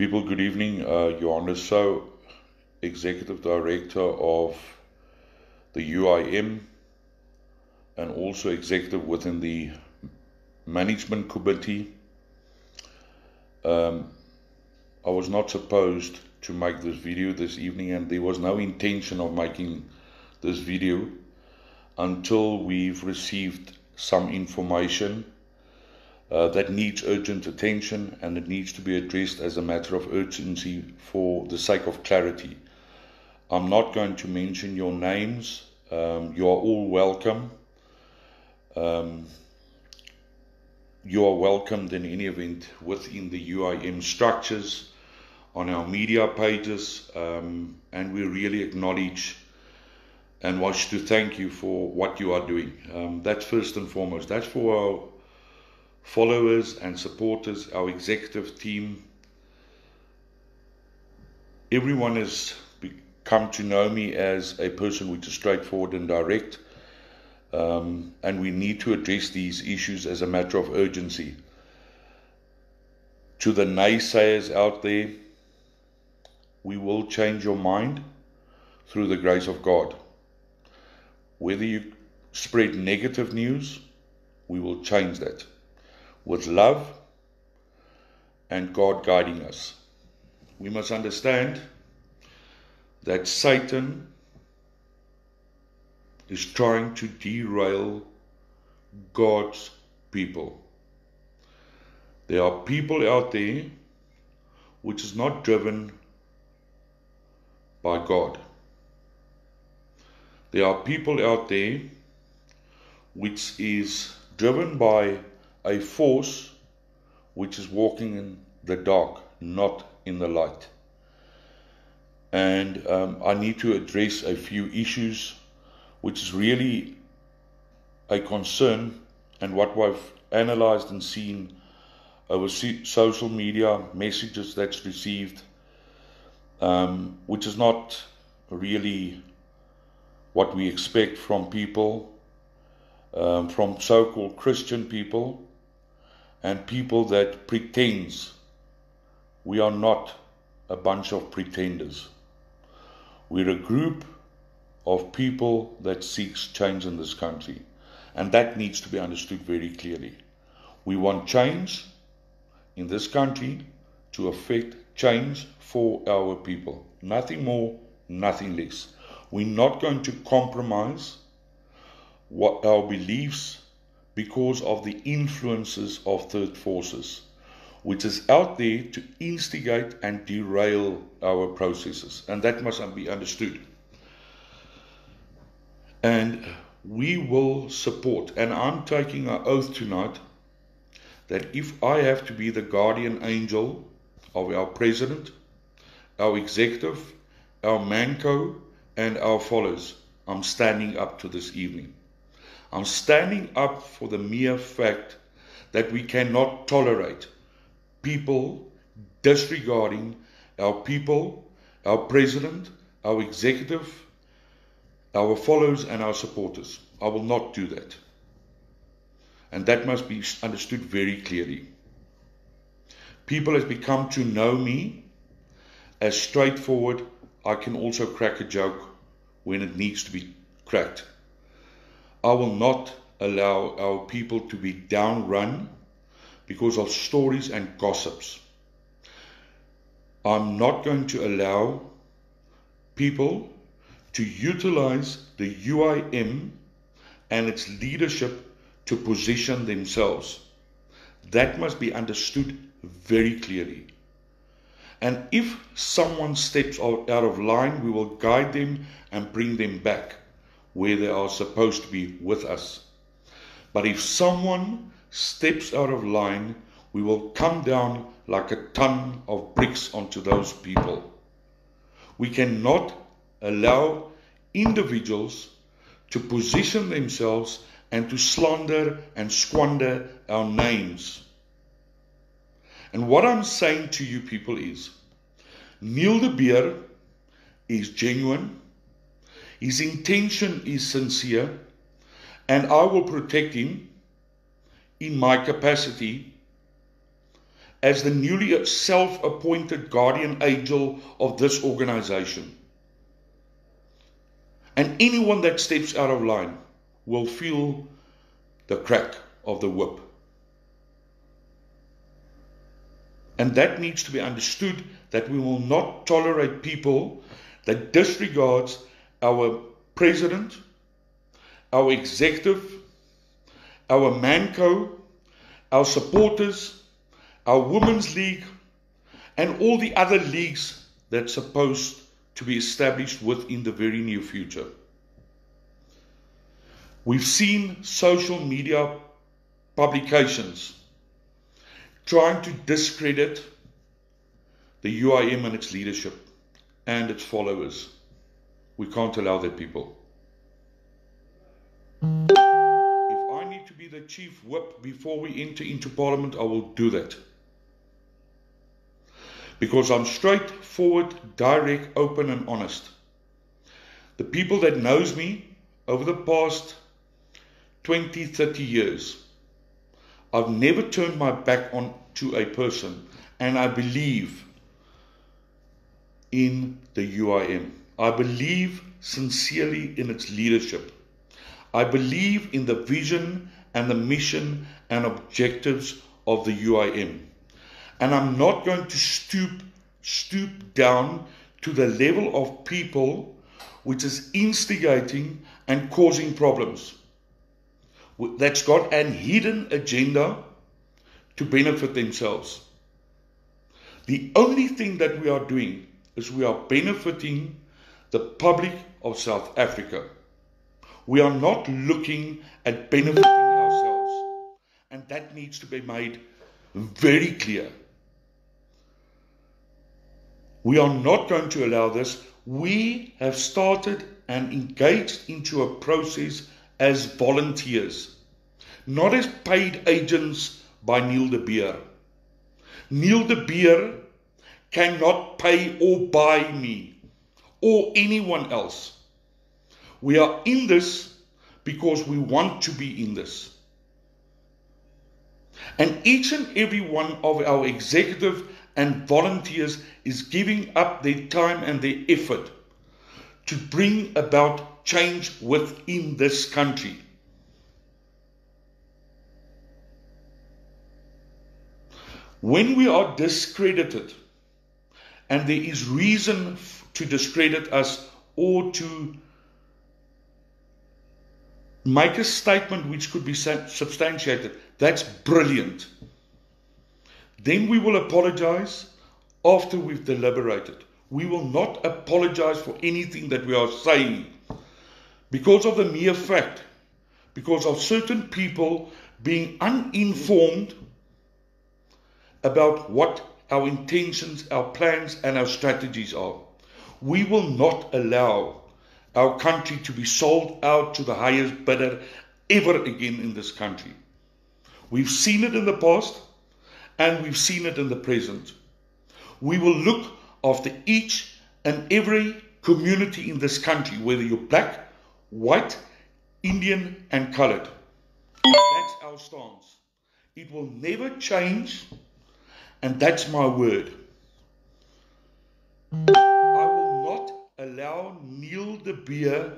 People, good evening. Johan Rousseau, Executive Director of the UIM and also Executive within the Management Committee. I was not supposed to make this video this evening, and there was no intention of making this video until we've received some information that needs urgent attention, and it needs to be addressed as a matter of urgency for the sake of clarity. I'm not going to mention your names. You are all welcome. You are welcomed in any event within the UIM structures, on our media pages, and we really acknowledge and wish to thank you for what you are doing. That's first and foremost. That's for our followers and supporters, our executive team. Everyone has come to know me as a person which is straightforward and direct, and we need to address these issues as a matter of urgency. To the naysayers out there, we will change your mind through the grace of God. Whether you spread negative news, we will change that with love and God guiding us. We must understand that Satan is trying to derail God's people. There are people out there which is not driven by God. There are people out there which is driven by a force which is walking in the dark, not in the light. And I need to address a few issues which is really a concern, and what we've analyzed and seen over social media messages that's received, which is not really what we expect from people, from so-called Christian people, and people that pretends. We are not a bunch of pretenders. We're a group of people that seeks change in this country, and that needs to be understood very clearly. We want change in this country to affect change for our people. Nothing more, nothing less. We're not going to compromise what our beliefs because of the influences of third forces, which is out there to instigate and derail our processes. And that must be understood. And we will support, and I'm taking an oath tonight, that if I have to be the guardian angel of our president, our executive, our manco, and our followers, I'm standing up to this evening. I'm standing up for the mere fact that we cannot tolerate people disregarding our people, our president, our executive, our followers, and our supporters. I will not do that. And that must be understood very clearly. People have become to know me as straightforward. I can also crack a joke when it needs to be cracked. I will not allow our people to be downrun because of stories and gossips. I'm not going to allow people to utilize the UIM and its leadership to position themselves. That must be understood very clearly. And if someone steps out of line, we will guide them and bring them back where they are supposed to be with us. But if someone steps out of line, we will come down like a ton of bricks onto those people. We cannot allow individuals to position themselves and to slander and squander our names. And what I'm saying to you people is, Neil de Beer is genuine, his intention is sincere, and I will protect him in my capacity as the newly self-appointed guardian angel of this organization. And anyone that steps out of line will feel the crack of the whip. And that needs to be understood, that we will not tolerate people that disregards our president, our executive, our Manco, our supporters, our Women's League, and all the other leagues that's supposed to be established within the very near future. We've seen social media publications trying to discredit the UIM and its leadership and its followers. We can't allow that, people. If I need to be the chief whip before we enter into Parliament, I will do that. Because I'm straightforward, direct, open and honest. The people that knows me over the past 20, 30 years, I've never turned my back on to a person, and I believe in the UIM. I believe sincerely in its leadership. I believe in the vision and the mission and objectives of the UIM. And I'm not going to stoop down to the level of people which is instigating and causing problems. That's got an hidden agenda to benefit themselves. The only thing that we are doing is we are benefiting the public of South Africa. We are not looking at benefiting ourselves. And that needs to be made very clear. We are not going to allow this. We have started and engaged into a process as volunteers, not as paid agents by Neil de Beer. Neil de Beer cannot pay or buy me or anyone else. We are in this because we want to be in this. And each and every one of our executive and volunteers is giving up their time and their effort to bring about change within this country. When we are discredited, and there is reason to discredit us or to make a statement which could be substantiated, that's brilliant. Then we will apologize after we've deliberated. We will not apologize for anything that we are saying because of the mere fact, because of certain people being uninformed about what our intentions, our plans and our strategies are. We will not allow our country to be sold out to the highest bidder ever again in this country. We've seen it in the past and we've seen it in the present. We will look after each and every community in this country, whether you're black, white, Indian and colored. That's our stance. It will never change, and that's my word. I will not allow Neil de Beer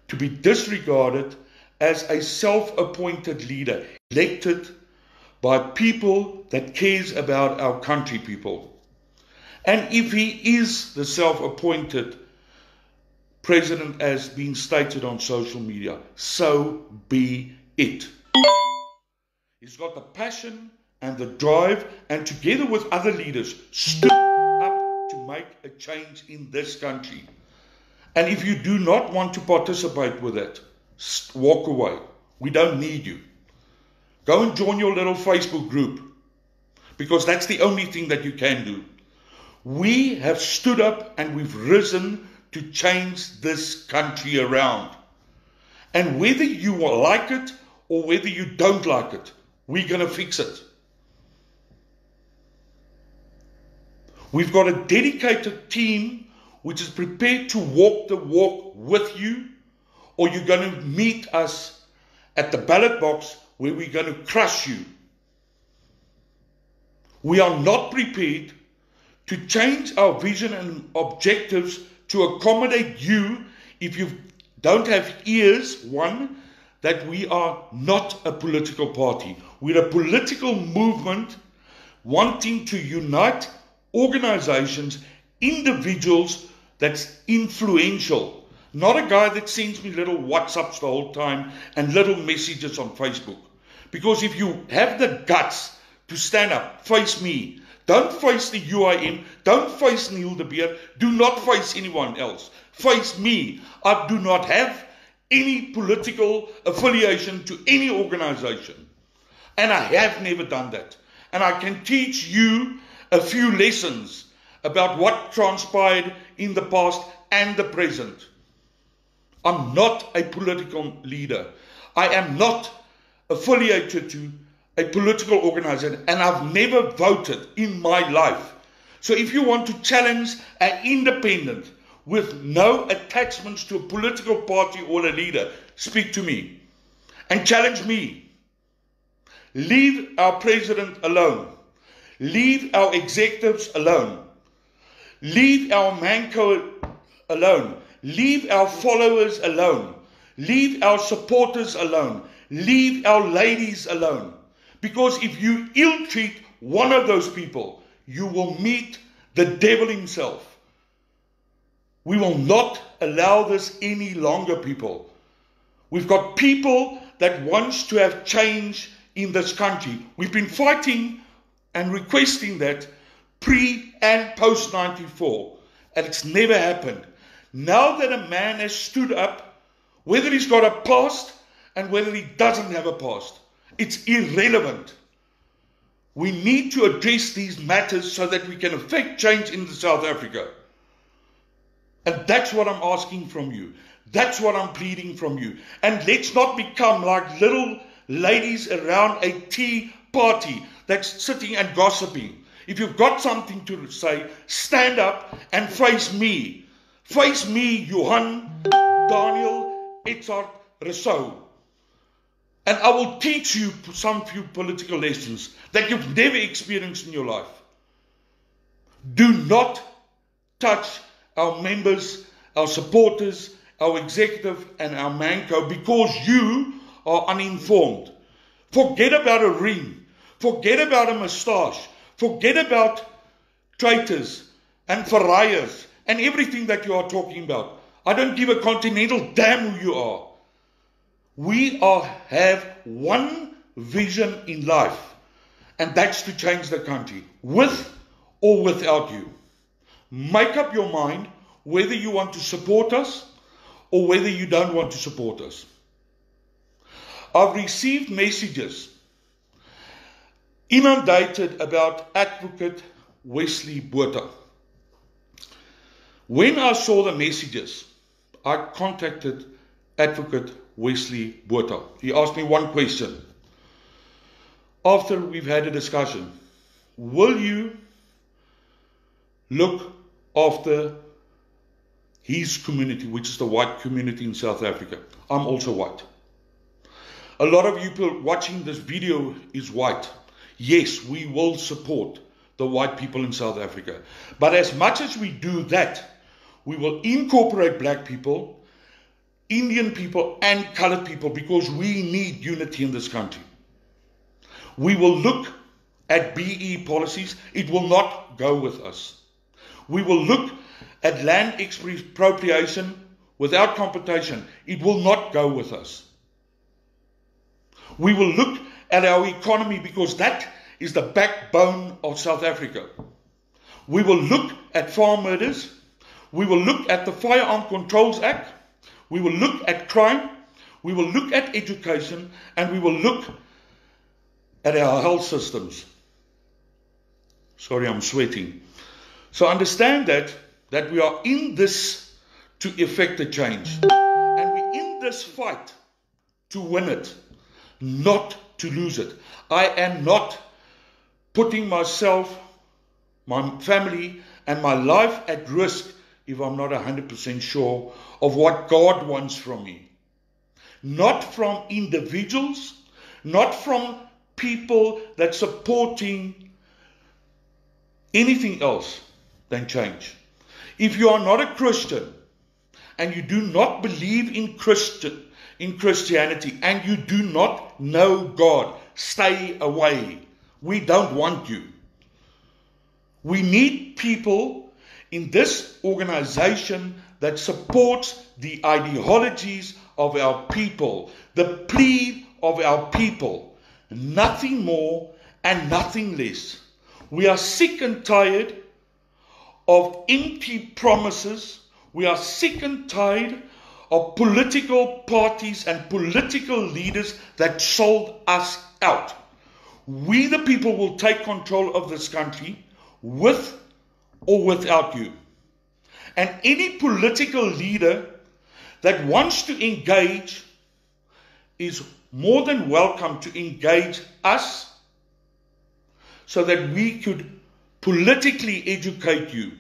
to be disregarded as a self-appointed leader, elected by people that cares about our country, people. And if he is the self-appointed president as being stated on social media, so be it. He's got the passion and the drive, and together with other leaders, stood up to make a change in this country. And if you do not want to participate with it, walk away. We don't need you. Go and join your little Facebook group, because that's the only thing that you can do. We have stood up and we've risen to change this country around. And whether you like it or whether you don't like it, we're going to fix it. We've got a dedicated team which is prepared to walk the walk with you, or you're going to meet us at the ballot box where we're going to crush you. We are not prepared to change our vision and objectives to accommodate you if you don't have ears. One, that we are not a political party. We're a political movement wanting to unite organizations, individuals that's influential. Not a guy that sends me little WhatsApps the whole time and little messages on Facebook. Because if you have the guts to stand up, face me. Don't face the UIM. Don't face Neil de Beer. Do not face anyone else. Face me. I do not have any political affiliation to any organization. And I have never done that. And I can teach you a few lessons about what transpired in the past and the present. I'm not a political leader. I am not affiliated to a political organization, and I've never voted in my life. So if you want to challenge an independent with no attachments to a political party or a leader, speak to me and challenge me. Leave our president alone. Leave our executives alone. Leave our manco alone. Leave our followers alone. Leave our supporters alone. Leave our ladies alone. Because if you ill-treat one of those people, you will meet the devil himself. We will not allow this any longer, people. We've got people that wants to have change in this country. We've been fighting and requesting that pre and post 94, and it's never happened. Now that a man has stood up, whether he's got a past and whether he doesn't have a past, it's irrelevant. We need to address these matters so that we can effect change in South Africa. And that's what I'm asking from you. That's what I'm pleading from you. And let's not become like little ladies around a tea party that's sitting and gossiping. If you've got something to say, stand up and face me. Face me, Johan, Daniel, Exco, Rousseau. And I will teach you some few political lessons that you've never experienced in your life. Do not touch our members, our supporters, our executive and our manco because you are uninformed. Forget about a ring. Forget about a moustache. Forget about traitors and pariahs and everything that you are talking about. I don't give a continental damn who you are. We have one vision in life, and that's to change the country, with or without you. Make up your mind whether you want to support us or whether you don't want to support us. I've received messages inundated about Advocate Wesley Botha. When I saw the messages, I contacted Advocate Wesley Botha. He asked me one question. After we've had a discussion, will you look after his community, which is the white community in South Africa? I'm also white. A lot of you people watching this video is white. Yes, we will support the white people in South Africa. But as much as we do that, we will incorporate black people, Indian people and colored people, because we need unity in this country. We will look at BE policies. It will not go with us. We will look at land expropriation without compensation. It will not go with us. We will look at our economy because that is the backbone of South Africa. We will look at farm murders. We will look at the Firearm Controls Act. We will look at crime, we will look at education, and we will look at our health systems. Sorry, I'm sweating. So understand that we are in this to effect a change. And we're in this fight to win it, not to lose it. I am not putting myself, my family, and my life at risk if I'm not 100% sure of what God wants from me. Not from individuals, not from people that supporting anything else than change. If you are not a Christian and you do not believe in Christianity and you do not know God, stay away. We don't want you. We need people in this organization that supports the ideologies of our people, the plea of our people. Nothing more and nothing less. We are sick and tired of empty promises. We are sick and tired of political parties and political leaders that sold us out. We the people will take control of this country with or without you. And any political leader that wants to engage is more than welcome to engage us so that we could politically educate you.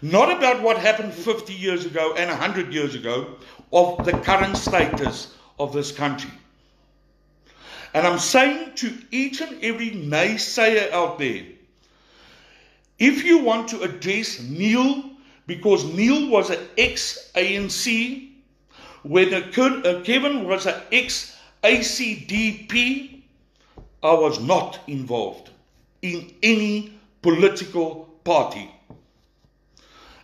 Not about what happened 50 years ago and 100 years ago of the current status of this country. And I'm saying to each and every naysayer out there, if you want to address Neil, because Neil was an ex-ANC, when Kevin was an ex-ACDP, I was not involved in any political party.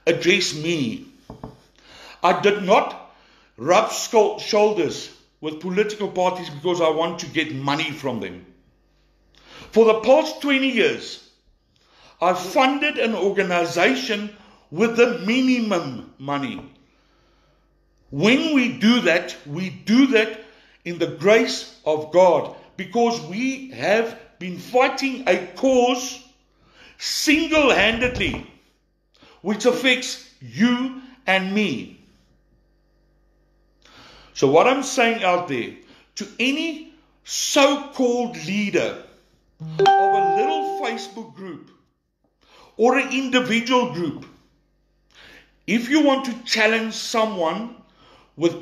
Address me. I did not rub shoulders with political parties because I want to get money from them. For the past 20 years, I've funded an organization with the minimum money. When we do that in the grace of God, because we have been fighting a cause single-handedly, which affects you and me. So what I'm saying out there, to any so-called leader of a little Facebook group or an individual group, if you want to challenge someone which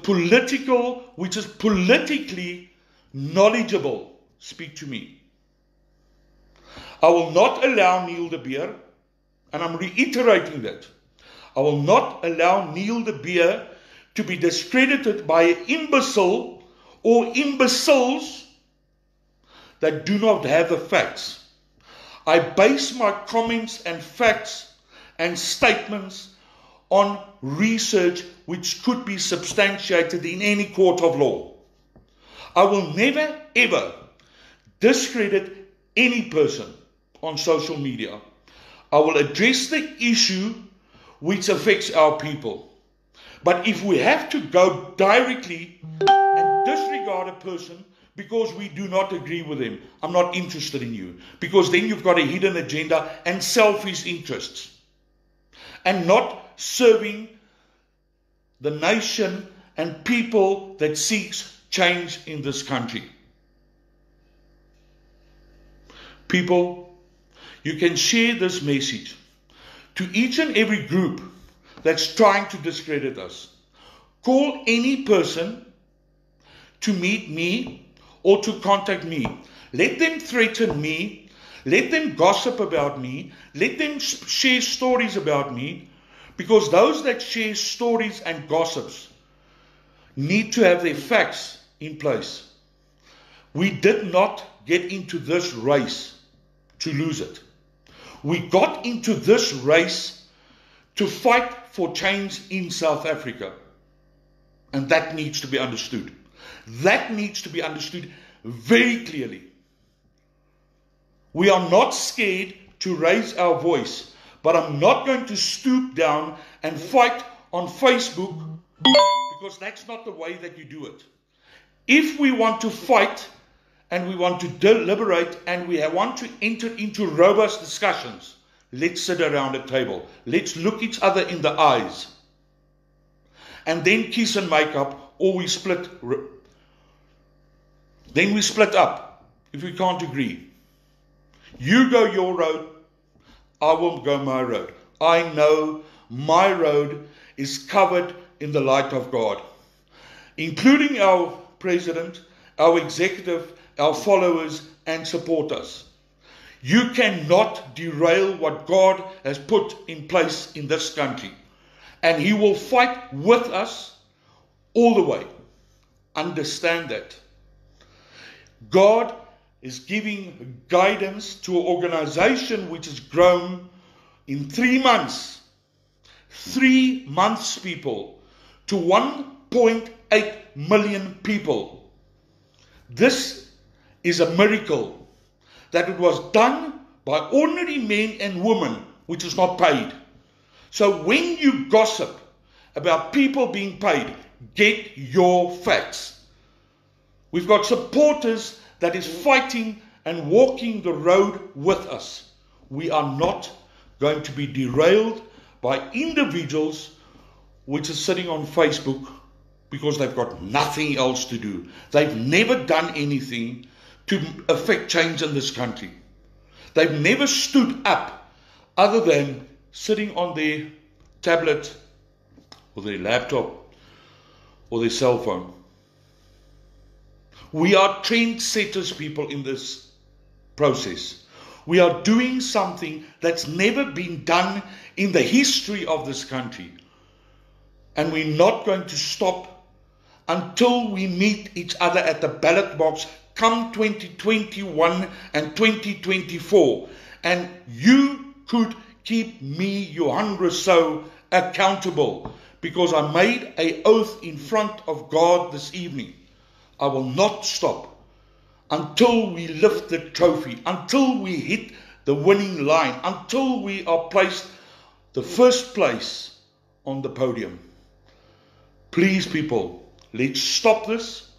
is politically knowledgeable, speak to me. I will not allow Neil de Beer, and I'm reiterating that, I will not allow Neil de Beer to be discredited by an imbecile or imbeciles that do not have the facts. I base my comments and facts and statements on research which could be substantiated in any court of law. I will never ever discredit any person on social media. I will address the issue which affects our people. But if we have to go directly and disregard a person because we do not agree with him, I'm not interested in you. Because then you've got a hidden agenda and selfish interests. And not serving the nation and people that seeks change in this country. People, you can share this message to each and every group that's trying to discredit us. Call any person to meet me or to contact me. Let them threaten me. Let them gossip about me. Let them share stories about me. Because those that share stories and gossips need to have their facts in place. We did not get into this race to lose it. We got into this race to fight for change in South Africa. And that needs to be understood. That needs to be understood very clearly. We are not scared to raise our voice. But I'm not going to stoop down and fight on Facebook because that's not the way that you do it. If we want to fight and we want to deliberate and we want to enter into robust discussions, let's sit around a table. Let's look each other in the eyes. And then kiss and make up, or we split. Then we split up if we can't agree. You go your road. I will go my road. I know my road is covered in the light of God, including our president, our executive, our followers and supporters. You cannot derail what God has put in place in this country. And He will fight with us all the way. Understand that. God is giving guidance to an organization which has grown in 3 months. 3 months, people, to 1.8 million people. This is a miracle that it was done by ordinary men and women, which is not paid. So when you gossip about people being paid, get your facts. We've got supporters that is fighting and walking the road with us. We are not going to be derailed by individuals which are sitting on Facebook because they've got nothing else to do. They've never done anything to affect change in this country. They've never stood up other than sitting on their tablet or their laptop or their cell phone. We are trendsetters, people, in this process. We are doing something that's never been done in the history of this country. And we're not going to stop until we meet each other at the ballot box come 2021 and 2024. And you could keep me, Johan Rousseau, accountable, because I made an oath in front of God this evening. I will not stop until we lift the trophy, until we hit the winning line, until we are placed the first place on the podium. Please, people, let's stop this.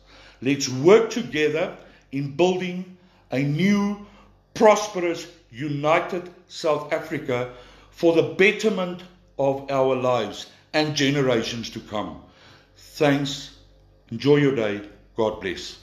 Let's work together in building a new, prosperous, united South Africa for the betterment of our lives and generations to come. Thanks. Enjoy your day. God bless.